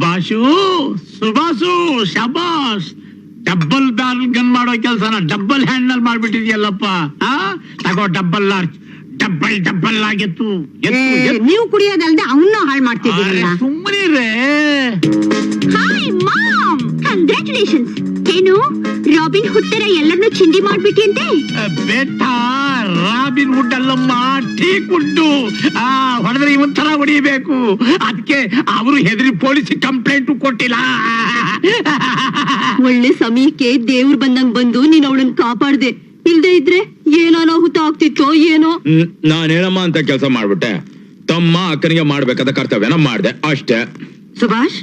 ಬಾಶು ಸುಭಾಸು ಶಾಬಾಸ್ double barrel gun ಮಾಡೋ ಕೆಲಸನ double handle ಮಾಡ್ಬಿಟ್ಟಿದ್ಯಲ್ಲಪ್ಪ. ತಗೋ ಡಬ್ಬಲ್ ಲಾರ್ಜ್, ಡಬ್ಬಲ್ ಆಗಿತ್ತು. ನೀವು ಕುಡಿಯೋದಲ್ದೆ ಅವನ್ನ ಹಾಳು ಮಾಡ್ತಿದ್ದೀರಲ್ಲ. ಸುಮ್ಮನಿರೇ. Hi mom, congratulations. ಏನು ರಾಬಿನ್ ಹುಡ್ ತರ ಎಲ್ಲರನ್ನೂ ಚಿಂದಿ ಮಾಡ್ಬಿಟ್ಟಿಯಂತೆ? ಬೆಟ್ಟ ರಾಬಿನ್ ಹುಡ್ ಅಲ್ಲಮ್ಮ, ಟೀಕ್ ಹುಡ್ಡು. ಹೊಡೆದ್ರೆ ಇವನ್ ತರ ಹೊಡಿಬೇಕು. ಅದಕ್ಕೆ ಅವರು ಹೆದರಿ ಪೊಲೀಸ್ ಕಂಪ್ಲೇಂಟ್ ಕೊಟ್ಟಿಲ್ಲ. ಒಳ್ಳೆ ಸಮಯಕ್ಕೆ ದೇವ್ರು ಬಂದಂಗ್ ಬಂದು ನೀನ್ ಅವಳನ್ನ ಕಾಪಾಡ್ದೆ. ಇಲ್ದೇ ಇದ್ರೆ ಏನೋ ಅನಾಹುತ ಆಗ್ತಿತ್ತೋ ಏನೋ. ನಾನ್ ಹೇಳಮ್ಮ ಅಂತ ಕೆಲಸ ಮಾಡ್ಬಿಟ್ಟೆ. ತಮ್ಮ ಅಕ್ಕನಿಗೆ ಮಾಡ್ಬೇಕಾದ ಕರ್ತವ್ಯನ ಮಾಡ್ದೆ ಅಷ್ಟೇ. ಸುಭಾಷ್,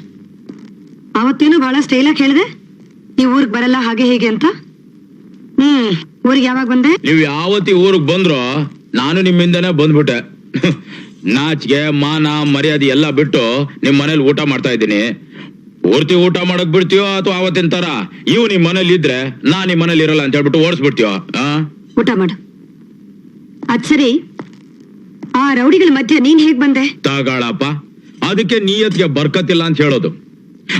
ಅವತ್ತೇನು ಬಹಳ ಸ್ಟೈಲಾಗಿ ಹೇಳಿದೆ, ನೀವ್ ಊರ್ಗ್ ಬರಲ್ಲ ಹಾಗೆ ಹೀಗೆ ಅಂತ. ಊರಿಗೆ ಯಾವಾಗ ಬಂದೆ? ನೀವ್ ಯಾವತ್ತಿ ಊರಿಗೆ ಬಂದ್ರೋ ನಾನು ನಿಮ್ಮಿಂದನೇ ಬಂದ್ಬಿಟ್ಟೆ. ನಾಚಿಗೆ ಮಾನ ಮರ್ಯಾದೆ ಎಲ್ಲ ಬಿಟ್ಟು ನಿಮ್ ಮನೇಲಿ ಊಟ ಮಾಡ್ತಾ ಇದ್ದೀನಿ. ಪೂರ್ತಿ ಊಟ ಮಾಡಕ್ ಬಿಡ್ತೀಯೋ ಅಥವಾ ಅವತ್ತಿನ ತರ ಇವ್ ನಿಮ್ ಮನೇಲಿ ಇದ್ರೆ ನಾನ್ ನಿಮ್ ಮನೇಲಿ ಇರಲ್ಲ ಅಂತ ಹೇಳ್ಬಿಟ್ಟು ಓಡಿಸ್ಬಿಡ್ತೀಯೋ? ಊಟ ಮಾಡು. ಅದ್ ಸರಿ, ಆ ರೌಡಿಗಳ ಮಧ್ಯೆ ನೀನ್ ಹೇಗ್ ಬಂದೆ? ತಗಳಪ್ಪ, ಅದಕ್ಕೆ ನೀಯತ್ಗೆ ಬರ್ಕತ್ತಿಲ್ಲ ಅಂತ ಹೇಳೋದು.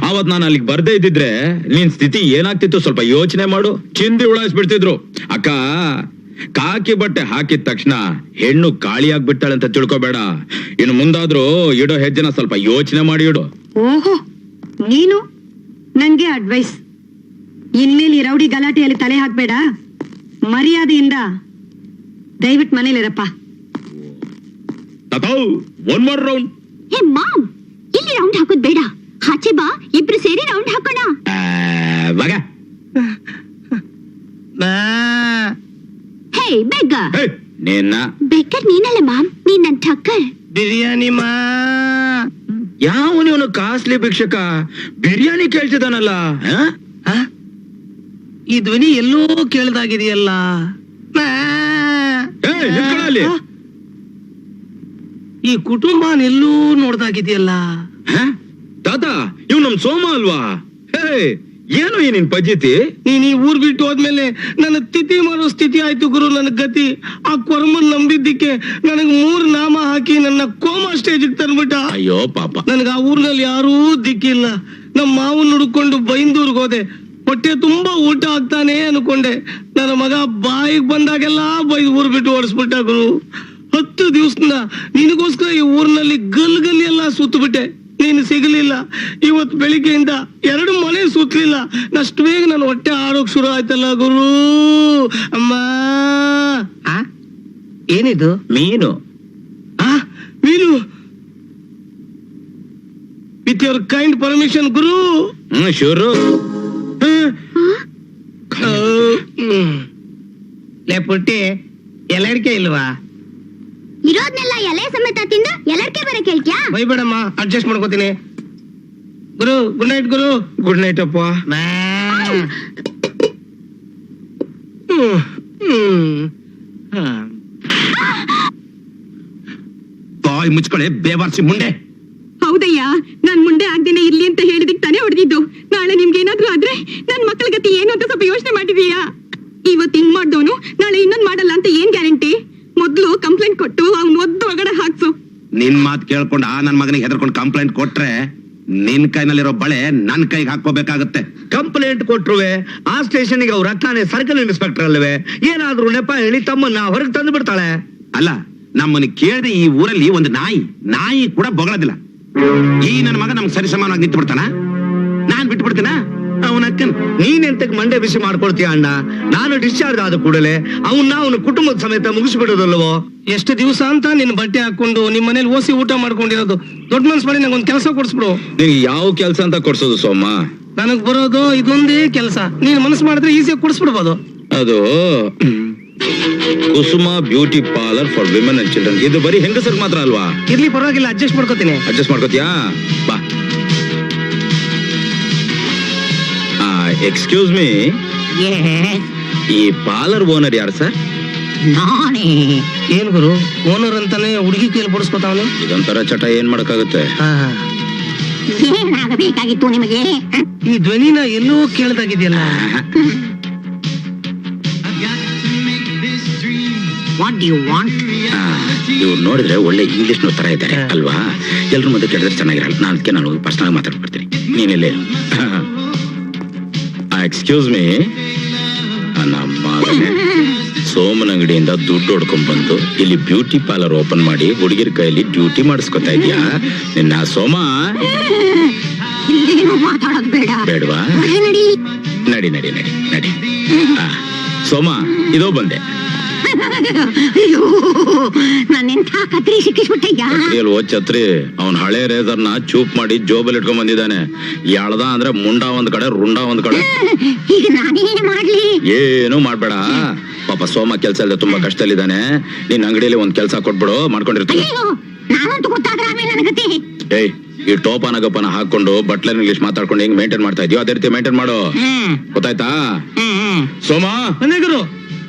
ಅವತ್ ನಾನು ಅಲ್ಲಿಗೆ ಬರ್ದೇ ಇದ್ದಿದ್ರೆ ನಿನ್ ಸ್ಥಿತಿ ಏನಾಗ್ತಿತ್ತು ಸ್ವಲ್ಪ ಯೋಚನೆ ಮಾಡು. ಚಿಂದಿ ಉಳಾಯಿಸ್ಬಿಡ್ತಿದ್ರು. ಅಕ್ಕ, ಕಾಕಿ ಬಟ್ಟೆ ಹಾಕಿದ ತಕ್ಷಣ ಹೆಣ್ಣು ಕಾಳಿ ಆಗ್ಬಿಟ್ಟಾಳೆ ಅಂತ ತಿಳ್ಕೊಬೇಡ. ಇನ್ನು ಮುಂದಾದ್ರೂ ಇಡೋ ಹೆಜ್ಜೆನ ಸ್ವಲ್ಪ ಯೋಚನೆ ಮಾಡಿ ಇಡು. ಓಹೋ, ನೀನು ನಂಗೆ ಅಡ್ವೈಸ್. ಇನ್ಮೇಲೆ ಈ ರೌಡಿ ಗಲಾಟೆಯಲ್ಲಿ ತಲೆ ಹಾಕ್ಬೇಡ. ಮರ್ಯಾದೆಯಿಂದ ದಯವಿಟ್ಟು ಮನೇಲಿರಪ್ಪ. One more round. Hey mom, ಇಲ್ಲಿ ರೌಂಡ್ ಹಾಕೋದ್ ಬೇಡ. ಆಚೆ ಬಾ, ಇಬ್ರು ಸೇರಿ ರೌಂಡ್ ಹಾಕೋಣ. ಹೇ ಬೆಗ್ಗ. ನಿನ್ನ ಬೆಕ್ಕರ್ ನೀನಲ್ಲ ಮಾಮ್, ನೀನ್ ನನ್ ಠಕ್ಕರ್. ಬಿರಿಯಾನಿ ಮಾ. ಯಾವ ನೀವನು ಕಾಸ್ಟ್ಲಿ ಭಿಕ್ಷಕ ಬಿರಿಯಾನಿ ಕೇಳ್ತಿದಾನಲ್ಲ? ಈ ಧ್ವನಿ ಎಲ್ಲೋ ಕೇಳ್ದಾಗಿದೆಯಲ್ಲ. ಈ ಕುಟುಂಬ ಎಲ್ಲೂ ನೋಡ್ದಾಗಿದೆಯಲ್ಲ. ತಾತ, ಇವ್ ನಮ್ ಸೋಮ ಅಲ್ವಾ? ಏನು ಈ ನಿನ್ ಪಜಿತಿ? ನೀನ್ ಈ ಊರ್ ಬಿಟ್ಟು ಹೋದ್ಮೇಲೆ ನನ್ನ ತಿಥಿ ಮಾಡೋ ಸ್ಥಿತಿ ಆಯ್ತು ಗುರು. ನನ್ನ ಗತಿ ಆ ಕೊರಮನ್ ನಂಬಿದ್ದಕ್ಕೆ ನನಗ್ 3 ನಾಮ ಹಾಕಿ ನನ್ನ ಕೋಮಾ ಸ್ಟೇಜ್ ತಂದ್ಬಿಟ್ಟ. ಅಯ್ಯೋ ಪಾಪ. ನನಗ ಆ ಊರ್ನಲ್ಲಿ ಯಾರೂ ದಿಕ್ಕಿಲ್ಲ. ನಮ್ಮ ಮಾವನ್ ಹುಡುಕೊಂಡು ಬೈಂದೂರ್ಗ್ ಹೋದೆ. ಹೊಟ್ಟೆ ತುಂಬಾ ಊಟ ಆಗ್ತಾನೆ ಅನ್ಕೊಂಡೆ. ನನ್ನ ಮಗ ಬಾಯಿಗೆ ಬಂದಾಗೆಲ್ಲ ಬೈದ್ ಊರ್ ಬಿಟ್ಟು ಓಡಿಸ್ಬಿಟ್ಟ ಗುರು. 10 ದಿವಸದಿಂದ ನಿನಗೋಸ್ಕರ ಈ ಊರ್ನಲ್ಲಿ ಗಲ್ಲಿ ಎಲ್ಲ ಸುತ್ತು ಬಿಟ್ಟೆ. ನೀನು ಸಿಗಲಿಲ್ಲ. ಇವತ್ ಬೆಳಿಗ್ಗೆಯಿಂದ 2 ಮನೆ ಸುತ್ತಲಿಲ್ಲ. ಅಷ್ಟು ಬೇಗ ನನ್ನ ಹೊಟ್ಟೆ ಆಡೋಕ್ ಶುರು ಆಯ್ತಲ್ಲ ಗುರು. ಅಮ್ಮ, ಏನಿದು? ಮೀನು. ಮೀನು with your kind permission Guru. Sure. ಲೇ ಪುಟ್ಟಿ, ಎಲ್ಲರಿಕೆ ಇಲ್ವಾ? ಇರೋದ್ನೆಲ್ಲ ಎಲೆ ಸಮೇತ ತಿಂದು ಎಲ್ಲರ್ಕೆ ಬರ ಕೇಳ್ತ್ಯಾ? ಬೈಬೇಡಮ್ಮ, ಅಡ್ಜಸ್ಟ್ ಮಾಡ್ಕೋತೀನಿ. ಗುರು, ಗುಡ್ ನೈಟ್ ಗುರು. ಗುಡ್ ನೈಟ್ ಅಪ್ಪ. ಬಾಯ್ ಮುಚ್ಕೊಳ್ಳೆ ಬೇವಾರ್ಸಿ ಮುಂಡೆ. ಹೌದಯ್ಯ, ನಾನ್ ಮುಂದೆ ಆಗ್ದೇನೆ ಇರ್ಲಿ ಅಂತ ಹೇಳಿದಕ್ ತಾನೇ ಹೊಡೆದಿದ್ದು. ನಾಳೆ ನಿಮ್ಗೆ ಏನಾದ್ರೂ ಆದ್ರೆ ನನ್ ಮಕ್ಕಳ ಗತಿ ಏನು ಅಂತ ಸ್ವಲ್ಪ ಯೋಚನೆ ಮಾಡಿದೀಯಾ? ಇವತ್ತು ಹಿಂಗ್ ಮಾಡ್ದವನು ನಾಳೆ ಇನ್ನೊಂದ್ ಮಾಡಲ್ಲ ಅಂತ ಏನ್ ಗ್ಯಾರಂಟಿ? ಮೊದ್ಲು ಕಂಪ್ಲೇಂಟ್ ಕೊಟ್ಟು ಅವ್ನ್ ಒದ್ದು ಒಳಗಡೆ ಹಾಕ್ಸು. ನಿನ್ ಮಾತ್ ಕೇಳ್ಕೊಂಡು ನನ್ ಮಗನಿಗೆ ಹೆದರ್ಕೊಂಡು ಕಂಪ್ಲೇಂಟ್ ಕೊಟ್ರೆ ನಿನ್ ಕೈನಲ್ಲಿರೋ ಬಳೆ ನನ್ ಕೈಗೆ ಹಾಕೋಬೇಕಾಗತ್ತೆ. ಕಂಪ್ಲೇಂಟ್ ಕೊಟ್ರುವೆ ಆ ಸ್ಟೇಷನ್ಗೆ ಅವ್ರ ಅಕ್ಕನೇ ಸರ್ಕಲ್ ಇನ್ಸ್ಪೆಕ್ಟರ್ ಅಲ್ವೇ? ಏನಾದ್ರೂ ನೆಪ ಹೇಳಿ ತಮ್ಮನ್ನ ಹೊರಗೆ ತಂದು ಬಿಡ್ತಾಳೆ. ಅಲ್ಲ, ನಮ್ಮನ್ನ ಕೇಳಿದೆ ಈ ಊರಲ್ಲಿ ಒಂದು ನಾಯಿ ಕೂಡ ಬೊಗಳದಿಲ್ಲ. ಈ ನನ್ನ ಮಗ ನಮ್ಗೆ ಸರಿ ಸಮಾನವಾಗಿ ನಿಂತು ಬಿಡ್ತಾನ? ನಾನ್ ಬಿಟ್ಟು ಬಿಡ್ತೀನ ಅವನ ಅಕ್ಕನ್? ನೀನ್ ಎಂತಕ್ ಮಂಡೆ ಬಿಸಿ ಮಾಡ್ಕೊಳ್ತೀಯ ಅಣ್ಣ? ನಾನು ಡಿಸ್ಚಾರ್ಜ್ ಆದ ಕೂಡಲೇ ಅವನ ಕುಟುಂಬದ ಸಮೇತ ಮುಗಿಸ್ಬಿಡೋದಲ್ವೋ? ಎಷ್ಟು ದಿವಸ ಅಂತ ನಿನ್ ಬಟ್ಟೆ ಹಾಕೊಂಡು ನಿಮ್ ಮನೇಲಿ ಓಸಿ ಊಟ ಮಾಡ್ಕೊಂಡಿರೋದು. ದೊಡ್ಡ ಮನ್ಸ್ ಮಾಡಿ ನಂಗೊಂದ್ ಕೆಲಸ ಕೊಡ್ಸ್ಬಿಡು. ನಿನ್ಗೆ ಯಾವ ಕೆಲಸ ಅಂತ ಕೊಡ್ಸೋದು ಸೋಮ? ನನಗ್ ಬರೋದು ಇದೊಂದೇ ಕೆಲಸ. ನೀನ್ ಮನಸ್ಸು ಮಾಡಿದ್ರೆ ಈಸಿಯಾಗಿ ಕೊಡ್ಸ್ಬಿಡ್ಬೋದು. ಅದು Kusuma beauty parlour for women and children. ಇದು ಬರೀ ಹೆಂಗಸರ್ ಮಾತ್ರ ಅಲ್ವಾ? ಇರ್ಲಿ, ಪರವಾಗಿಲ್ಲ, ಅಡ್ಜಸ್ಟ್ ಮಾಡ್ಕೋತೀನಿ. ಅಡ್ಜಸ್ಟ್ ಮಾಡ್ಕೋತೀಯಾ? ಬಾ. ಎಕ್ಸ್ಕ್ಯೂಸ್ ಮೀ, ಈ ಪಾರ್ಲರ್ ಓನರ್ ಯಾರು ಸರ್? ನಾನೇ. ಏನ್ ಗುರು, ಓನರ್ ಅಂತಾನೆ ಹುಡುಗಿ ಕೈಯಲ್ಲಿ ಬಡಿಸ್ಕೊತಾವನೆ. ಇದೊಂಥರ ಚಟ, ಏನ್ ಮಾಡಕ್ಕಾಗುತ್ತೆ? ಏನಾಗಬೇಕಾಗಿತ್ತು ನಿಮಗೆ? ಈ ಧ್ವನಿನ ಎಲ್ಲೋ ಕೇಳ್ದಾಗಿದೆಯಲ್ಲ. What do you want? ಇವ್ರು ನೋಡಿದ್ರೆ ಒಳ್ಳೆ ಇಂಗ್ಲಿಷ್ ತರ ಇದ್ದಾರೆ ಅಲ್ವಾ? ಎಲ್ರ ಮುಂದೆ ಕೇಳಿದ್ರೆ ಚೆನ್ನಾಗಿರಲ್ಲ. ನಾನು ಅದಕ್ಕೆ ನಾನು ಪರ್ಸನಲ್ ಮಾತಾಡ್ಬಿಡ್ತೀನಿ. ನೀನೆಲ್ಲೇ ಎಕ್ಸ್ಕ್ಯೂಸ್ ಮೀ, ನಮ್ಮ ಸೋಮನ ಅಂಗಡಿಯಿಂದ ದುಡ್ಡು ಹೊಡ್ಕೊಂಡ್ ಬಂದು ಇಲ್ಲಿ ಬ್ಯೂಟಿ ಪಾರ್ಲರ್ ಓಪನ್ ಮಾಡಿ ಹುಡುಗಿರ ಕೈಯಲ್ಲಿ ಡ್ಯೂಟಿ ಮಾಡಿಸ್ಕೊತಾ ಇದೀಯಾ ನಿನ್ನ ಸೋಮ? ಮಾತಾಡೋದು ಬೇಡ. ಬೇಡವಾ? ನಡಿ ನಡಿ ನಡಿ ನಡಿ. ಸೋಮ, ಇದೋ ಬಂದೆ. ನಾನೆಂಥ ಕತ್ರಿ ಸಿಕ್ಕಿಸ್ಬಿಟ್ಟಯ್ಯ. ಛತ್ರಿ ಅವನ್ ಹಳೆ ರೇಸರ್ನ ಚೂಪ್ ಮಾಡಿ ಜೋಬಲ್ ಇಟ್ಕೊಂಡ್ ಬಂದಿದ್ದಾನೆ. ಎಳ್ದ ಅಂದ್ರೆ ಮುಂಡ ಒಂದ್ ಕಡೆ, ರುಂಡ ಒಂದ್ ಕಡೆ. ಈಗ ನಾನೇನು ಮಾಡ್ಲಿ? ಏನು ಮಾಡ್ಬೇಡ ಪಾಪ. ಸೋಮ ಕೆಲ್ಸ ಇಲ್ಲದೆ ತುಂಬಾ ಕಷ್ಟದಲ್ಲಿದ್ದಾನೆ. ನಿನ್ ಅಂಗಡಿಯಲ್ಲಿ ಒಂದ್ ಕೆಲ್ಸ ಕೊಟ್ಬಿಡು, ಮಾಡ್ಕೊಂಡಿರ್ತಾನೆ. ನಾನಂತೂ ಗೊತ್ತಾದ್ರೆ ಆಮೇಲೆ ನನಗತಿ. ಏಯ್, ಈ ಟೋಪನ ಗಪ್ಪನ ಹಾಕೊಂಡು ಬಟ್ಲರ್ ಇಂಗ್ಲಿಷ್ ಮಾತಾಡ್ಕೊಂಡು ಹೆಂಗ್ ಮೇಂಟೈನ್ ಮಾಡ್ತಾ ಇದೀಯೋ ಅದೇ ರೀತಿ ಮೇಂಟೈನ್ ಮಾಡು, ಗೊತ್ತಾಯ್ತಾ? ಸೋಮ, ಗುರು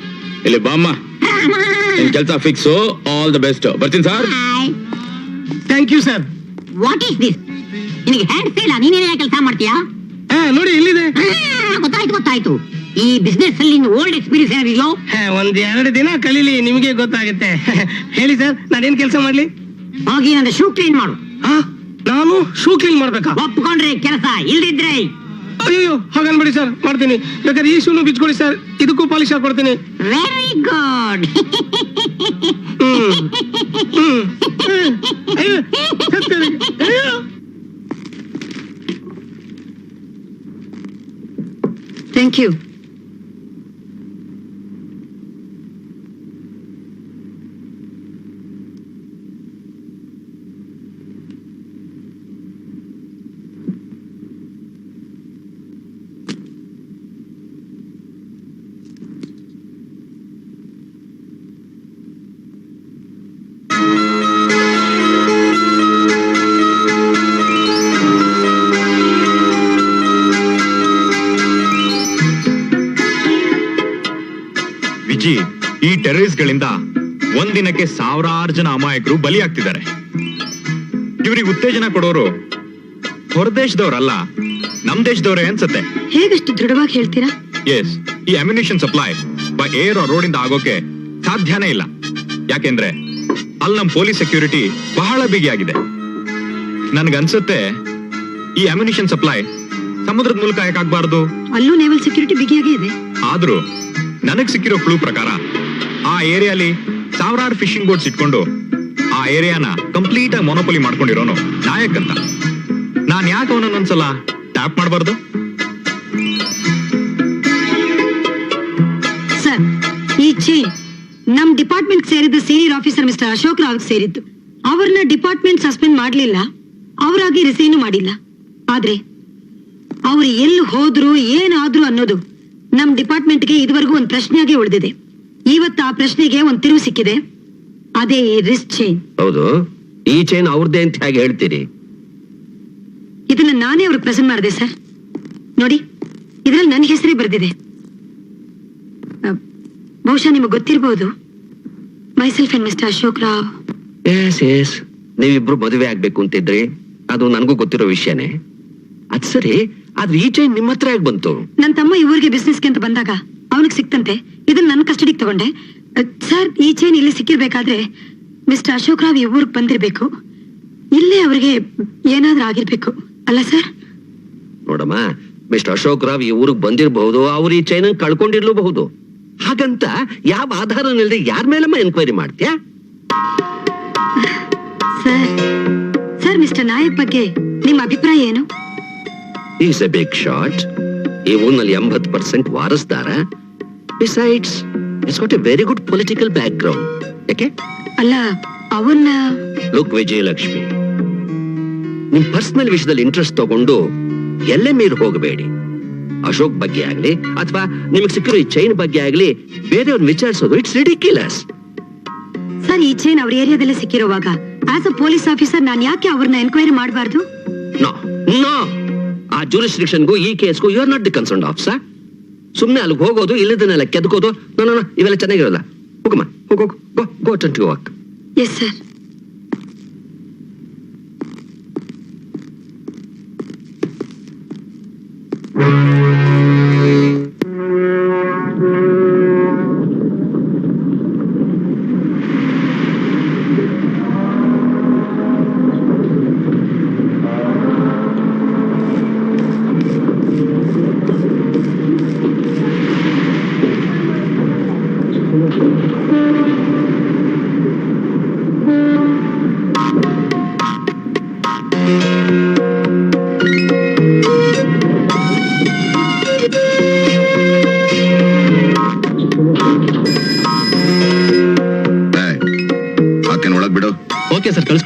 ಇಲ್ಲಿ ಬಾಮ್ಮ, ನಿನ್ ಕೆಲ್ಸ ಫಿಕ್ಸ್. All the best. ಬರ್ತೀನಿ sir. Thank you sir. What is this? ನಿನಗೆ ಹ್ಯಾಂಡ್ಸ್ ಇಲ್ಲ, ನೀನೇನೇ ಕೆಲಸ ಮಾಡ್ತೀಯಾ? ನೋಡಿ ಇಲ್ಲಿದೆ. ಗೊತ್ತಾಯ್ತು ಗೊತ್ತಾಯ್ತು. ಈ ಬಿಸ್ನೆಸ್ ಅಲ್ಲಿ ಓಲ್ಡ್ ಎಕ್ಸ್ಪೀರಿಯನ್ಸ್ ಏನಿದೆಯೋ? ಒಂದ್ 2 ದಿನ ಕಲೀಲಿ, ನಿಮ್ಗೆ ಗೊತ್ತಾಗುತ್ತೆ. ಹೇಳಿ ಸರ್, ನಾನೇನ್ ಕೆಲಸ ಮಾಡ್ಲಿ? ಹೋಗಿ ನನ್ನ ಶೂ ಕ್ಲೀನ್ ಮಾಡು. ನಾನು ಶೂ ಕ್ಲೀನ್ ಮಾಡ್ಬೇಕಾ? ಒಪ್ಕೊಂಡ್ರೆ ಕೆಲಸ, ಇಲ್ದಿದ್ರೆ ಅಯ್ಯೋ ಹಾಗನ್ಬೇಡಿ ಸರ್, ಮಾಡ್ತೀನಿ. ಬೇಕಾದ್ರೆ ಈ ಶೂನು ಬಿಚ್ಕೊಡಿ ಸರ್, ಇದಕ್ಕೂ ಪಾಲಿಶ್ ಹಾಕೊಡ್ತೀನಿ. Very good. Thank you. Viji, ಈ ಟೆರರಿಸ್ಟ್ ಗಳಿಂದ ಒಂದಿನಕ್ಕೆ 1000 ಜನ ಅಮಾಯಕರು ಬಲಿಯಾಗ್ತಿದ್ದಾರೆ. ಇವರಿಗೆ ಉತ್ತೇಜನ ಕೊಡೋರು ಹೊರದೇಶದವ್ರಲ್ಲ, ನಮ್ ದೇಶದವ್ರೆ ಅನ್ಸತ್ತೆ. ಹೇಗಷ್ಟು ದೃಢವಾಗಿ ಹೇಳ್ತೀರಾ? ಎಸ್, ಈ ammunition supply by air road ಇಂದ ಆಗೋಕೆ ಸಾಧ್ಯನೇ ಇಲ್ಲ. ಯಾಕೆಂದ್ರೆ ಅಲ್ಲಿ ನಮ್ ಪೊಲೀಸ್ ಸೆಕ್ಯೂರಿಟಿ ಬಹಳ ಬಿಗಿಯಾಗಿದೆ. ನನ್ಗನ್ಸುತ್ತೆ ಈ ಅಮ್ಯುನಿಷನ್ ಸಪ್ಲೈ ಸಮುದ್ರದ ಮೂಲಕ ಯಾಕಾಗ್ಬಾರ್ದು? ಅಲ್ಲೂ ನೇವಲ್ ಸೆಕ್ಯೂರಿಟಿ ಬಿಗಿಯಾಗೇ ಇದೆ. ಆದ್ರೂ ನನಗ್ ಸಿಕ್ಕಿರೋ ಕ್ಲೂ ಪ್ರಕಾರ ಆ ಏರಿಯಾಲಿ 1000 ಫಿಶಿಂಗ್ ಬೋಟ್ಸ್ ಇಟ್ಕೊಂಡು ಆ ಏರಿಯಾನ ಕಂಪ್ಲೀಟ್ ಆಗಿ ಮೊನೋಪೊಲಿ ಮಾಡ್ಕೊಂಡಿರೋನು ನಾಯಕ್ ಅಂತ. ನಾನ್ ಯಾಕೆ ಅವನನ್ನೊಂದ್ಸಲ ಟ್ಯಾಪ್ ಮಾಡಬಾರ್ದು? ಸರ್, ಈ ಚೈನ್ ನಮ್ ಡಿಪಾರ್ಟ್ಮೆಂಟ್ ಸೇರಿದ senior officer mister Ashok Rao ಸೇರಿದ್ದು. ಅವ್ರನ್ನ ಡಿಪಾರ್ಟ್ಮೆಂಟ್ ಸಸ್ಪೆಂಡ್ ಮಾಡ್ಲಿಲ್ಲ, ಅವರಾಗಿ ರಿಸೈನು ಮಾಡಿಲ್ಲ. ಆದ್ರೆ ಅವ್ರು ಎಲ್ಲಿ ಹೋದ್ರು ಏನಾದ್ರು ಅನ್ನೋದು ನಮ್ ಡಿಪಾರ್ಟ್ಮೆಂಟ್ಗೆ ಇದುವರೆಗೂ ಒಂದು ಪ್ರಶ್ನೆಯಾಗಿ ಉಳಿದಿದೆ. ಇವತ್ತು ಆ ಪ್ರಶ್ನೆಗೆ ಒಂದು ತಿರುವು ಸಿಕ್ಕಿದೆ. ಅದೇ ರಿಸ್ಟ್ ಚೈನ್. ಹೌದು, ಈ ಚೈನ್ ಅವ್ರದ್ದೇ ಅಂತ ಹೇಗೆ ಹೇಳ್ತೀರಿ? ಇದನ್ನ ನಾನೇ ಅವ್ರಿಗೆ ಪ್ರೆಸೆಂಟ್ ಮಾಡಿದೆ ಸರ್. ನೋಡಿ, ಇದ್ರಲ್ಲಿ ನನ್ನ ಹೆಸರೇ ಬರೆದಿದೆ. ಬಹುಶಃ ನಿಮಗೆ ಗೊತ್ತಿರಬಹುದು. Myself and mister Ashok Rao. Yes, ನೀವಿಬ್ರು ಮದುವೆ ಆಗ್ಬೇಕು ಅಂತಿದ್ರಿ, ಅದು ನನಗೂ ಗೊತ್ತಿರೋ ವಿಷಯನೇ. ಅದ್ ಸರಿ, ಆದ್ರೆ ಈ ಚೈನ್ ನಿಮ್ಮ ಹತ್ರ ಹೇಗೆ ಬಂತು? ನನ್ನ ತಮ್ಮ ಈ ಊರಿಗೆ ಬಿಸ್ನೆಸ್ಗೆ ಅಂತ ಬಂದಾಗ ಅವನಿಗೆ ಸಿಕ್ತಂತೆ. ಇದನ್ನ ನನ್ನ ಕಸ್ಟಡಿಗೆ ತಗೊಂಡೆ. ಸರ್, ಈ ಚೈನ್ ಇಲ್ಲಿ ಸಿಕ್ಕಿರ್ಬೇಕಾದ್ರೆ ಮಿಸ್ಟರ್ ಅಶೋಕ್ ರಾವ್ ಈ ಊರಿಗೆ ಬಂದಿರ್ಬೇಕು. ಇಲ್ಲೇ ಅವ್ರಿಗೆ ಏನಾದ್ರೂ ಆಗಿರ್ಬೇಕು ಅಲ್ಲ ಸರ್? ನೋಡಮ್ಮ, ಮಿಸ್ಟರ್ ಅಶೋಕ್ ರಾವ್ ಈ ಊರಿಗೆ ಬಂದಿರಬಹುದು, ಅವ್ರು ಈ ಚೈನ್ ಕಳ್ಕೊಂಡಿರ್ಲೂಬಹುದು. ಹಾಗಂತ ಯಾವ ಆಧಾರನಿಲ್ಲದೆ ಯಾರ ಮೇಲಮ್ಮ ಎನ್ಕ್ವೈರಿ ಮಾಡ್ತೀಯಾ? ಸರ್, ಮಿಸ್ಟರ್ ನಾಯಕ್ ಬಗ್ಗೆ ನಿಮ್ಮ ಅಭಿಪ್ರಾಯ ಏನು? Is a big shot. ಈ ಊರಿನಲ್ಲಿ 80% ವಾರಸ್ದಾರ. Besides, it's got a very good political background. ಯಾಕೆ ಅಲ್ಲ, ಅವನ್ನ ಲುಕ್ ವಿಜಯಲಕ್ಷ್ಮಿ, ನಿಮ್ ಪರ್ಸನಲ್ ವಿಷಯದಲ್ಲಿ ಇಂಟ್ರೆಸ್ಟ್ ತಗೊಂಡು ಎಲ್ಲೇ ಮೀರಿ ಹೋಗಬೇಡಿ. ಅಶೋಕ್ ಬಗ್ಗೆ ಆಗ್ಲಿ ಅಥವಾ ನಿಮಗೆ ಸಿಕ್ಕಿರೋ ಈ ಚೈನ್ ಬಗ್ಗೆ ಆಗ್ಲಿ ಬೇರೆಯವ್ರನ್ನ ವಿಚಾರಿಸೋದು ಇಟ್ಸ್ ರಿಡಿಕ್ಯುಲಸ್. ಸರ್, ಈ ಚೈನ್ ಅವ್ರ ಏರಿಯಾದಲ್ಲೇ ಸಿಕ್ಕಿರುವಾಗ ಆಸ್ ಅ ಪೊಲೀಸ್ ಆಫೀಸರ್ ನಾನು ಯಾಕೆ ಅವ್ರನ್ನ ಎನ್ಕ್ವೈರಿ ಮಾಡಬಾರ್ದು? ನೋ, ಆ ಜೂರಿಸ್ಡಿಕ್ಷನ್ಗೂ ಈ ಕೇಸ್ಗೂ you are not the concern officer. ಸುಮ್ಮನೆ ಅಲ್ಲಿಗೆ ಹೋಗೋದು, ಇಲ್ಲದನ್ನೆಲ್ಲ ಕೆದ್ಕೋದು, ಇವೆಲ್ಲ ಚೆನ್ನಾಗಿರಲ್ಲ. ಹೋಗಮ್ಮ, ಹೋಗೋ, go to walk. Yes sir.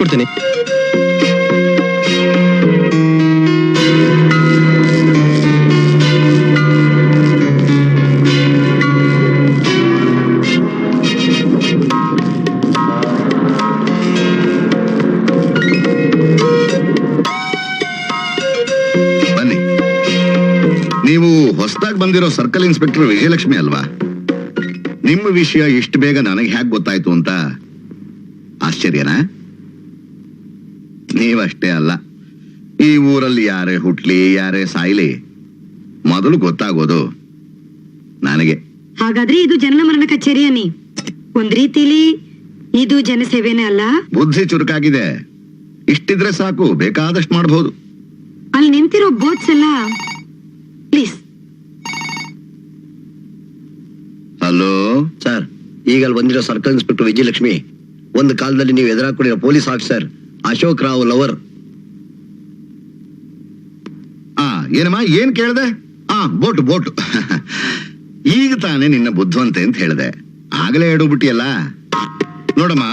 ಬರ್ತೀನಿ. ಬನ್ನಿ. ನೀವು ಹೊಸದಾಗಿ ಬಂದಿರೋ ಸರ್ಕಲ್ ಇನ್ಸ್ಪೆಕ್ಟರ್ ವಿಜಯಲಕ್ಷ್ಮಿ ಅಲ್ವಾ? ನಿಮ್ಮ ವಿಷಯ ಇಷ್ಟು ಬೇಗ ನನಗೆ ಹ್ಯಾಕ್ ಗೊತ್ತಾಯ್ತು ಅಂತ ಆಶ್ಚರ್ಯನಾ? ನೀವಷ್ಟೇ ಅಲ್ಲ, ಈ ಊರಲ್ಲಿ ಯಾರೇ ಹುಟ್ಲಿ ಯಾರೇ ಸಾಯ್ಲಿ ಮೊದಲು ಗೊತ್ತಾಗೋದು ನನಗೆ. ಹಾಗಾದ್ರೆ ಇದು ಜನನ ಮರಣ ಕಚೇರಿ ಅನ್ನಿ. ಒಂದ್ ರೀತಿಲಿ ಇದು ಜನಸೇವೆನೇ ಅಲ್ಲ? ಬುದ್ಧಿ ಚುರುಕಾಗಿದೆ, ಇಷ್ಟಿದ್ರೆ ಸಾಕು, ಬೇಕಾದಷ್ಟು ಮಾಡಬಹುದು. ಅಲ್ಲಿ ನಿಂತಿರೋ ಬೋಟ್ಸ್ ಎಲ್ಲ ಪ್ಲೀಸ್. ಹಲೋ ಸರ್, ಈಗ ಅಲ್ಲಿ ಬಂದಿರೋ ಸರ್ಕಲ್ ಇನ್ಸ್ಪೆಕ್ಟರ್ ವಿಜಯಲಕ್ಷ್ಮಿ ಒಂದು ಕಾಲದಲ್ಲಿ ನೀವು ಎದುರಾಕೊಂಡಿರೋ police officer Ashok Rao lover. ಏನಮ್ಮ, ಏನ್ ಕೇಳ್ದೆ? ಬೋಟು ಬೋಟು ಈಗ ತಾನೇ ನಿನ್ನ ಬುದ್ಧಿವಂತೆ ಅಂತ ಹೇಳ್ದೆ, ಆಗಲೇ ಎಡಬಿಟ್ಟಿಯಲ್ಲ. ನೋಡಮ್ಮ,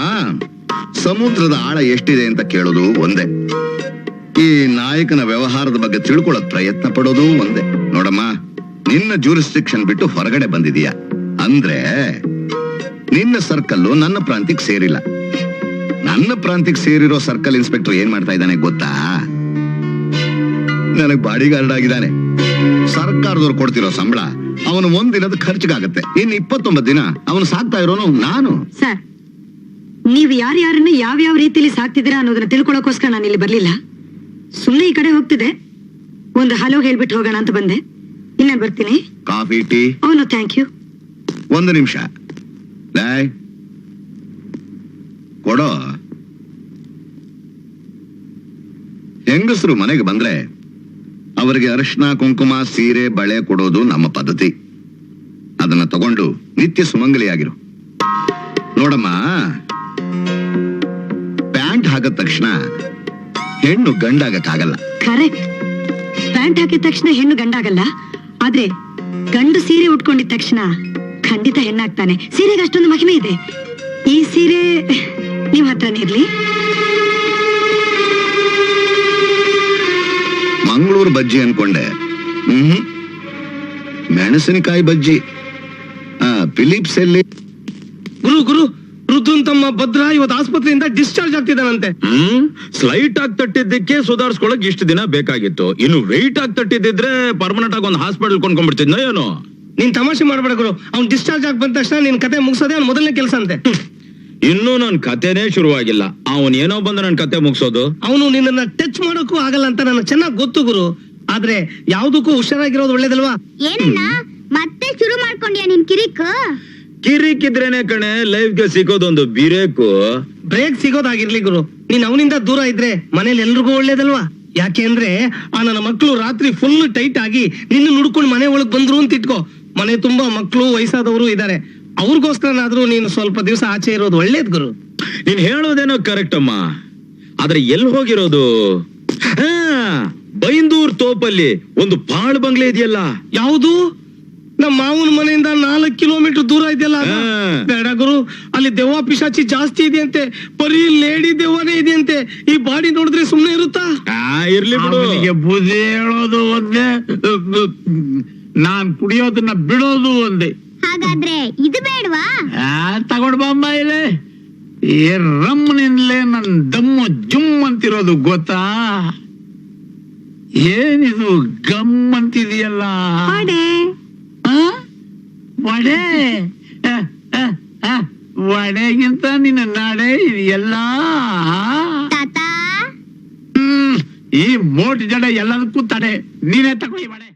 ಸಮುದ್ರದ ಆಳ ಎಷ್ಟಿದೆ ಅಂತ ಕೇಳೋದು ಒಂದೇ, ಈ ನಾಯಕನ ವ್ಯವಹಾರದ ಬಗ್ಗೆ ತಿಳ್ಕೊಳ್ಳೋಕ್ ಪ್ರಯತ್ನ ಪಡೋದು ಒಂದೇ. ನೋಡಮ್ಮ, ನಿನ್ನ ಜೂರಿಸ್ಟಿಕ್ಷನ್ ಬಿಟ್ಟು ಹೊರಗಡೆ ಬಂದಿದೀಯ ಅಂದ್ರೆ ನಿನ್ನ ಸರ್ಕಲ್ಲು ನನ್ನ ಪ್ರಾಂತ್ಯಕ್ಕೆ ಸೇರಿಲ್ಲ. ನನ್ನ ಪ್ರಾಂತ್ಯಕ್ಕೆ ಸೇರಿರೋ ಸರ್ಕಲ್ ಇನ್ಸ್ಪೆಕ್ಟರ್ ಏನ್ ಮಾಡ್ತಾ ಇದ್ದಾನೆ ಗೊತ್ತಾ? ನನಗ್ ಬಾಡಿ ಗಾರ್ಡ್ ಆಗಿದ್ದಾನೆ. ಸರ್ಕಾರದವ್ರು ಕೊಡ್ತಿರೋ ಸಂಬಳ ಅವನು ಒಂದಿನದ ಖರ್ಚಿಗಾಗತ್ತೆ, ಇನ್ನು 29 ದಿನ ಅವನು ಸಾಕ್ತಾ ಇರೋನು ನಾನು. ಸರ್, ನೀವು ಯಾರ್ಯಾರನ್ನ ಯಾವ್ಯಾವ ರೀತಿಲಿ ಸಾಕ್ತಿದ್ದೀರಾ ಅನ್ನೋದನ್ನ ತಿಳ್ಕೊಳಕೋಸ್ಕರ ನಾನು ಇಲ್ಲಿ ಬರ್ಲಿಲ್ಲ. ಸುಮ್ಮನೆ ಈ ಕಡೆ ಹೋಗ್ತಿದ್ದೆ, ಒಂದು ಹಲೋ ಹೇಳ್ಬಿಟ್ಟು ಹೋಗೋಣ ಅಂತ ಬಂದೆ. ಇನ್ನೇನ್ ಬರ್ತೀನಿ. Coffee tea? ಅವನು ಥ್ಯಾಂಕ್ ಯು. ಒಂದು ನಿಮಿಷ ಕೊಡೋ. ಹೆಂಗಸರು ಮನೆಗೆ ಬಂದ್ರೆ ಅವರಿಗೆ ಅರಿಶಿನ ಕುಂಕುಮ ಸೀರೆ ಬಳೆ ಕೊಡೋದು ನಮ್ಮ ಪದ್ಧತಿ. ಅದನ್ನ ತಗೊಂಡು ನಿತ್ಯ ಸುಮಂಗಲಿಯಾಗಿರು. ನೋಡಮ್ಮ, ಪ್ಯಾಂಟ್ ಹಾಕಿದ ತಕ್ಷಣ ಹೆಣ್ಣು ಗಂಡಾಗಕ್ಕಾಗಲ್ಲ. ಕರೆಕ್ಟ್. ಪ್ಯಾಂಟ್ ಹಾಕಿದ ತಕ್ಷಣ ಹೆಣ್ಣು ಗಂಡಾಗಲ್ಲ, ಆದ್ರೆ ಗಂಡು ಸೀರೆ ಉಟ್ಕೊಂಡಿದ ತಕ್ಷಣ ಖಂಡಿತ ಹೆಣ್ಣಾಗ್ತಾನೆ. ಸೀರೆಗೆ ಅಷ್ಟೊಂದು ಮಹಿಮೆ ಇದೆ. ಈ ಸೀರೆ ನಿಮ್ ಹತ್ರನೇ ಇರ್ಲಿ. ಮಂಗಳೂರು ಬಜ್ಜಿ ಅನ್ಕೊಂಡೆ. ಮೆಣಸಿನಕಾಯಿ ಬಜ್ಜಿ. ಫಿಲಿಪ್ಸ್ ಎಲ್ಲಿ? ಗುರು ಗುರು, ರುದ್ರನ್ ತಮ್ಮ ಭದ್ರ ಇವತ್ತು ಆಸ್ಪತ್ರೆಯಿಂದ ಡಿಸ್ಚಾರ್ಜ್ ಆಗ್ತಿದ್ದಾನಂತೆ. ಸ್ಲೈಟ್ ಆಗಿ ತಟ್ಟಿದ್ದಕ್ಕೆ ಸುಧಾರಿಸ್ಕೊಳಕ್ ಇಷ್ಟು ದಿನ ಬೇಕಾಗಿತ್ತು. ಇನ್ನು ವೆಯ್ಟ್ ಆಗಿ ತಟ್ಟಿದ್ರೆ ಪರ್ಮನೆಂಟ್ ಆಗಿ ಒಂದು ಹಾಸ್ಪಿಟಲ್ ಕೊಂಡ್ಕೊಂಡ್ಬಿಡ್ತಿದ್ನ ಏನೋ. ನೀನ್ ತಮಾಷೆ ಮಾಡ್ಬೇಡ ಗುರು. ಅವ್ನು ಡಿಸ್ಚಾರ್ಜ್ ಆಗಿ ಬಂದ ತಕ್ಷಣ ನಿನ್ ಕತೆ ಮುಗಿಸೋದೇ ಅವ್ನ ಮೊದಲನೇ ಕೆಲಸ ಅಂತೆ. ಇನ್ನೂ ನನ್ ಕತೆನೇ ಶುರುವಾಗಿಲ್ಲ, ಅವನ್ ಏನೋ ಬಂದ ನನ್ ಕತೆ ಮುಗಿಸೋದು. ಅವನು ನಿನ್ನ ಟಚ್ ಮಾಡೋಕ್ಕೂ ಆಗಲ್ಲ ಅಂತ ನನಗೆ ಚೆನ್ನಾಗಿ ಗೊತ್ತು ಗುರು. ಆದ್ರೆ ಯಾವ್ದಕ್ಕೂ ಹುಷಾರಾಗಿರೋದು ಒಳ್ಳೇದಲ್ವಾ? ಏನಣ್ಣ ಮತ್ತೆ ಶುರು ಮಾಡ್ಕೊಂಡ್ಯಾ ನಿನ್ ಕಿರಿಕ್? ಕಿರಿಕಿದ್ರೇನೆ ಕಣೆ ಲೈಫ್ಗೆ ಸಿಗೋದೊಂದು ಬಿರೇಕು. ಬ್ರೇಕ್ ಸಿಗೋದಾಗಿರ್ಲಿ ಗುರು, ನೀನ್ ಅವನಿಂದ ದೂರ ಇದ್ರೆ ಮನೇಲಿ ಎಲ್ರಿಗೂ ಒಳ್ಳೇದಲ್ವಾ? ಯಾಕೆ ಅಂದ್ರೆ ಆ ನನ್ನ ಮಕ್ಕಳು ರಾತ್ರಿ ಫುಲ್ ಟೈಟ್ ಆಗಿ ನಿನ್ನ ನುಡ್ಕೊಂಡು ಮನೆ ಒಳಗ್ ಬಂದ್ರು ಅಂತ ಇಟ್ಕೋ. ಮನೆ ತುಂಬಾ ಮಕ್ಕಳು ವಯಸ್ಸಾದವರು ಇದ್ದಾರೆ, ಅವ್ರಿಗೋಸ್ಕರನಾದ್ರೂ ನೀನು ಸ್ವಲ್ಪ ದಿವಸ ಆಚೆ ಇರೋದು ಒಳ್ಳೇದ್ ಗುರು. ನೀನ್ ಹೇಳೋದೇನೋ ಕರೆಕ್ಟ್ ಅಮ್ಮ, ಆದ್ರೆ ಎಲ್ಲಿ ಹೋಗಿರೋದು? ಬೈಂದೂರ್ ತೋಪಲ್ಲಿ ಒಂದು ಪಾಳ್ ಬಂಗ್ಲೆ ಇದೆಯಲ್ಲ. ಯಾವುದು? ನಮ್ಮ ಮಾವನ ಮನೆಯಿಂದ 4 ಕಿಲೋಮೀಟರ್ ದೂರ ಇದೆಯಲ್ಲ. ಬೇಡ ಗುರು, ಅಲ್ಲಿ ದೆವ್ವ ಪಿಶಾಚಿ ಜಾಸ್ತಿ ಇದೆಯಂತೆ, ಬರೀ ಲೇಡಿ ದೆವ್ವನೇ ಇದೆಯಂತೆ. ಈ ಬಾಡಿ ನೋಡಿದ್ರೆ ಸುಮ್ನೆ ಇರುತ್ತಾ? ಇರ್ಲಿ ಬಿಡು. ಬುದ್ಧಿ ಹೇಳೋದು ಒಂದೇ, ನಾನ್ ಕುಡಿಯೋದನ್ನ ಬಿಡೋದು ಒಂದೇ. ಹಾಗಾದ್ರೆ ಇದು ಬೇಡವಾ? ತಗೊಂಡ್ ಬಮ್ಮ ಇಲ್ಲಿ. ಈ ರಮ್ಮನಿಂದಲೇ ನನ್ ದಮ್ಮು ಜುಮ್ ಅಂತಿರೋದು ಗೊತ್ತಾ? ಏನಿದು ಗಮ್ ಅಂತಿದೆಯಲ್ಲ? ವಡೆ. ವಡೆಗಿಂತ ನಿನ್ನ ನಾಡೆ ಇದೆಯಲ್ಲ. ಈ ಮೋಟ್ ಜಡೆ ಎಲ್ಲದಕ್ಕೂ ತಡೆ. ನೀನೇ ತಗೊಳ್ಳಿ ವಡೆ.